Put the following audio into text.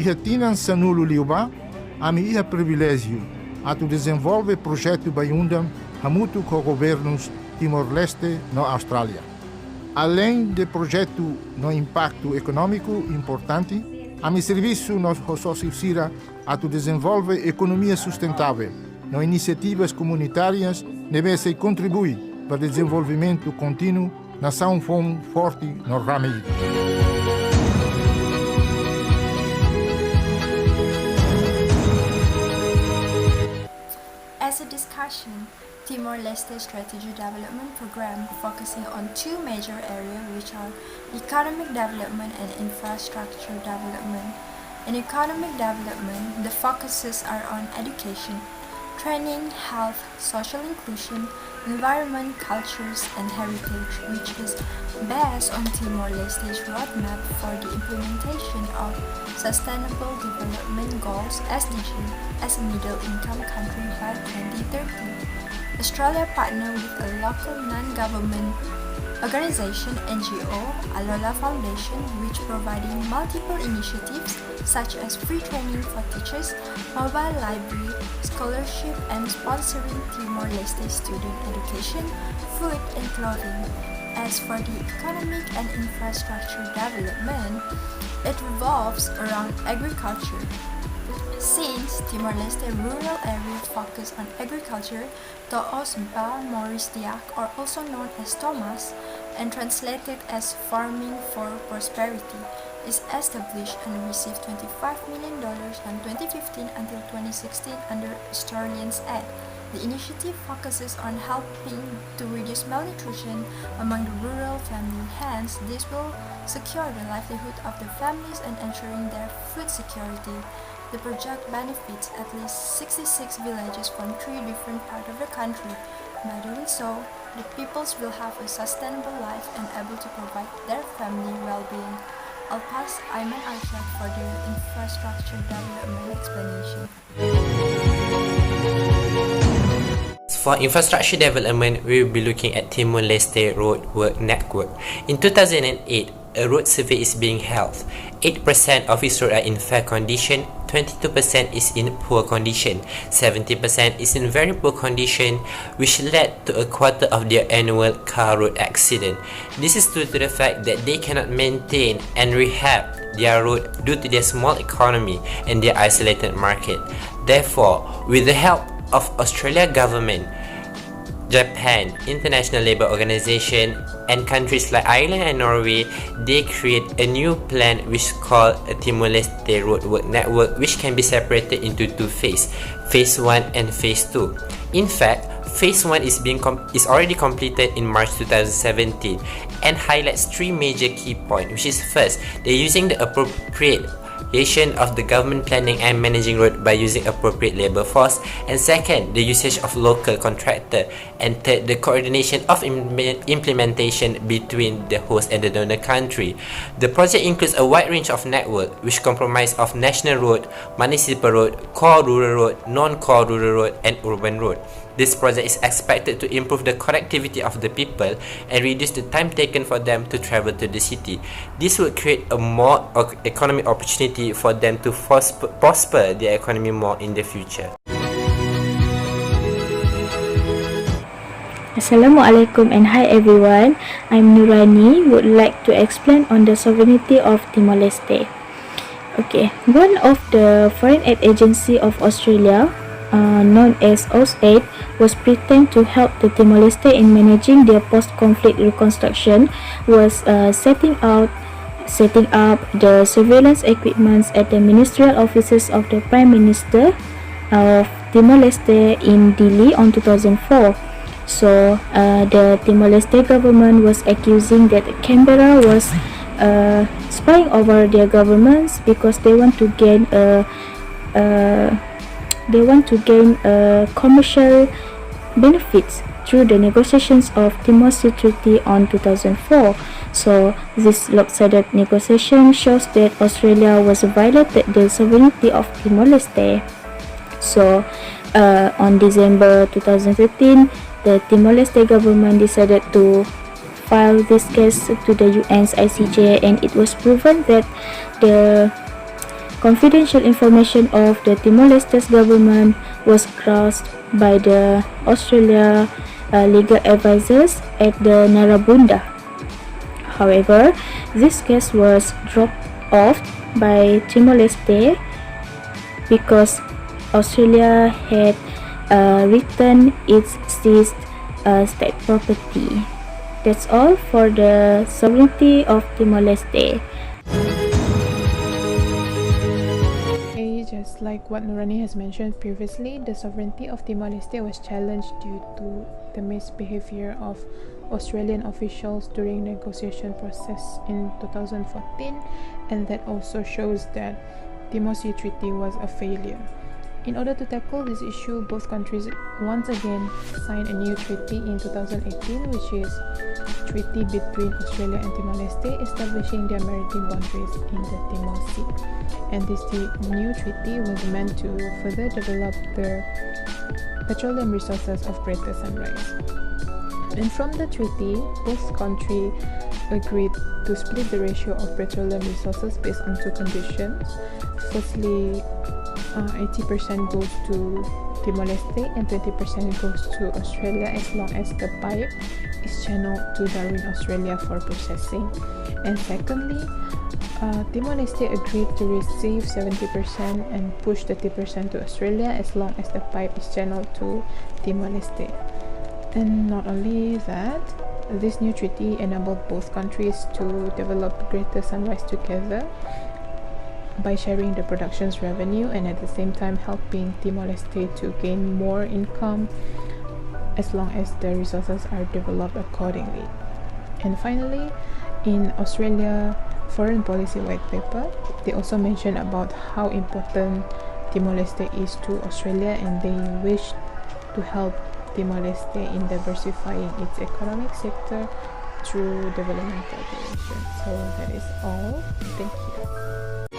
Ihatinan sa nulo liuba, ami iha privilégio a tu desenvolve projeto baiundam hamutu com governos Timor Leste no Austrália. Além de projeto no impacto econômico importante, ami serviço nos associará a tu desenvolve economia sustentável, no iniciativas comunitárias deve-se contribuir para o desenvolvimento contínuo nação forte no Nurrani. As a discussion, Timor Leste Strategy Development Program focusing on two major areas which are economic development and infrastructure development. In economic development, the focuses are on education, training, health, social inclusion, environment, cultures, and heritage, which is based on Timor Leste's roadmap for the implementation of Sustainable Development Goals (SDG) as a middle-income country by 2030. Australia partnered with a local non-government organization NGO, Alola Foundation, which providing multiple initiatives such as free training for teachers, mobile library, scholarship, and sponsoring Timor Leste student education, food, and clothing. As for the economic and infrastructure development, it revolves around agriculture. Since Timor-Leste rural areas focus on agriculture, To'os Ba Maurice Diak, or also known as Thomas, and translated as Farming for Prosperity, is established and received $25 million from 2015 until 2016 under Australians Act. The initiative focuses on helping to reduce malnutrition among the rural family. Hence, this will secure the livelihood of the families and ensuring their food security. The project benefits at least 66 villages from 3 different parts of the country. By doing so, the peoples will have a sustainable life and able to provide their family well-being. I'll pass Aiman Arsyad for the infrastructure development explanation. For infrastructure development, we will be looking at Timor Leste roadwork network. In 2008, a road survey is being held. 8% of its roads are in fair condition, 22% is in poor condition, 70% is in very poor condition, which led to a quarter of their annual car road accident. This is due to the fact that they cannot maintain and rehab their road due to their small economy and their isolated market. Therefore, with the help of Australia government, Japan, International Labour Organization, and countries like Ireland and Norway, they create a new plan which is called a Timor Leste roadwork network, which can be separated into 2 phases, Phase 1 and Phase 2. In fact, Phase 1 is already completed in March 2017 and highlights 3 major key points, which is first, they're using the appropriate of the government planning and managing road by using appropriate labor force, and second, the usage of local contractor, and third, the coordination of implementation between the host and the donor country. The project includes a wide range of network which comprise of national road, municipal road, core rural road, non-core rural road, and urban road. This project is expected to improve the connectivity of the people and reduce the time taken for them to travel to the city. This will create a more economic opportunity for them to prosper their economy more in the future. Assalamualaikum and hi everyone. I'm Nurrani. Would like to explain on the sovereignty of Timor Leste. Okay, one of the foreign aid agency of Australia, known as AUSAID, was pretend to help the Timor Leste in managing their post-conflict reconstruction, was setting up the surveillance equipments at the ministerial offices of the Prime Minister of Timor Leste in Dili on 2004. So the Timor Leste government was accusing that Canberra was spying over their governments because they want to gain commercial benefits through the negotiations of Timor's Treaty on 2004. So this lopsided negotiation shows that Australia was violated the sovereignty of Timor Leste. So on December 2015, the Timor Leste government decided to file this case to the UN's ICJ, and it was proven that the confidential information of the Timor Leste's government was grasped by the Australia legal advisors at the Narabunda. However, this case was dropped off by Timor Leste because Australia had returned its seized state property. That's all for the sovereignty of Timor Leste. Just like what Nurrani has mentioned previously, the sovereignty of Timor Leste was challenged due to the misbehavior of Australian officials during negotiation process in 2014, and that also shows that Timor Sea Treaty was a failure. In order to tackle this issue, both countries once again signed a new treaty in 2018, which is treaty between Australia and Timor Leste, establishing their maritime boundaries in the Timor Sea. And this new treaty was meant to further develop the petroleum resources of Greater Sunrise. And from the treaty, both countries agreed to split the ratio of petroleum resources based on two conditions. Firstly, 80% goes to Timor-Leste and 20% goes to Australia, as long as the pipe is channeled to Darwin, Australia for processing. And secondly, Timor-Leste agreed to receive 70% and push 30% to Australia, as long as the pipe is channeled to Timor-Leste. And not only that, this new treaty enabled both countries to develop Greater Sunrise together by sharing the production's revenue, and at the same time helping Timor-Leste to gain more income as long as the resources are developed accordingly. And finally, in Australia Foreign Policy White Paper, they also mention about how important Timor-Leste is to Australia, and they wish to help Timor-Leste in diversifying its economic sector through development cooperation. So that is all. Thank you.